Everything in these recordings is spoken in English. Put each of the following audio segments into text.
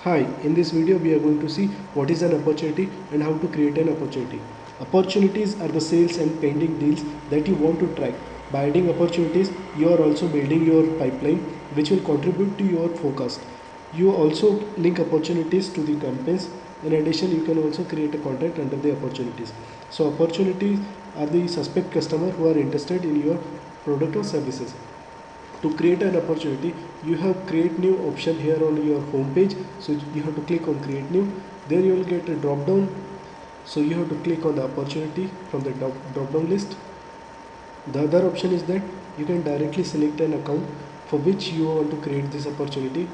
Hi, in this video we are going to see what is an opportunity and how to create an opportunity. Opportunities are the sales and pending deals that you want to track. By adding opportunities, you are also building your pipeline which will contribute to your forecast. You also link opportunities to the campaigns. In addition, you can also create a contract under the opportunities. So opportunities are the suspect customer who are interested in your product or services. To create an opportunity, you have create new option here on your home page. So you have to click on create new. There you will get a drop down. So you have to click on the opportunity from the drop down list. The other option is that you can directly select an account for which you want to create this opportunity,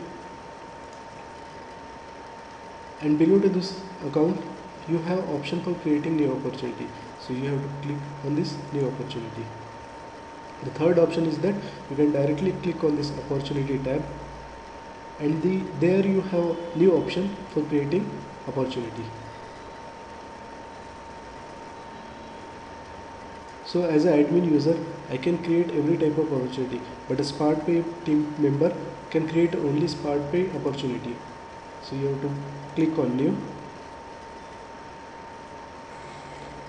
and below to this account you have option for creating new opportunity. So you have to click on this new opportunity. The third option is that you can directly click on this opportunity tab, and there you have new option for creating opportunity. So as an admin user, I can create every type of opportunity, but a SmartPay team member can create only SmartPay opportunity. So you have to click on new.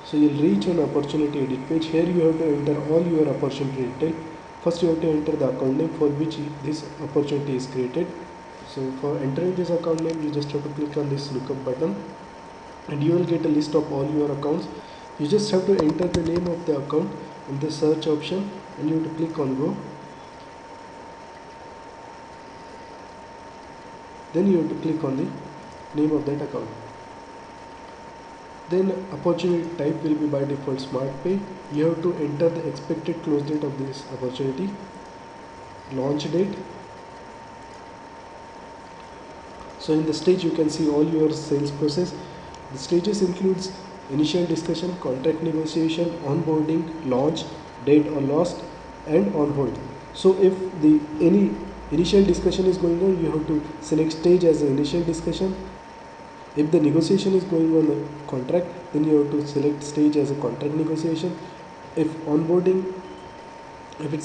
So you'll reach an opportunity edit page. Here you have to enter all your opportunity detail. First you have to enter the account name for which this opportunity is created. So for entering this account name, you just have to click on this lookup button and you will get a list of all your accounts. You just have to enter the name of the account in the search option and you have to click on go. Then you have to click on the name of that account. Then opportunity type will be by default SmartPay. You have to enter the expected close date of this opportunity, launch date. So in the stage you can see all your sales process. The stages includes initial discussion, contract negotiation, onboarding, launch, date or lost, and on hold. So if the any initial discussion is going on, you have to select stage as an initial discussion. If the negotiation is going on the contract, then you have to select stage as a contract negotiation. If it's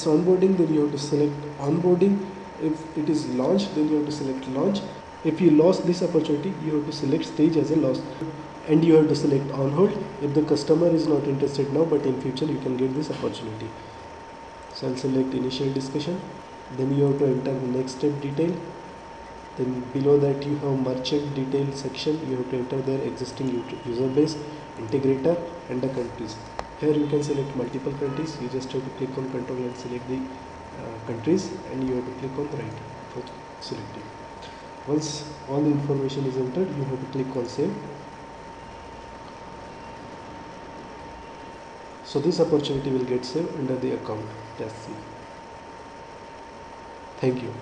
onboarding, then you have to select onboarding. If it is launch, then you have to select launch. If you lost this opportunity, you have to select stage as a loss, and you have to select on hold if the customer is not interested now, but in future you can get this opportunity. So I'll select initial discussion. Then you have to enter the next step detail. Then below that you have merchant detail section. You have to enter their existing user base, integrator, and the countries. Here you can select multiple countries. You just have to click on control and select the countries, and you have to click on right for selecting. Once all the information is entered, you have to click on save. So this opportunity will get saved under the account. Let's see. Thank you.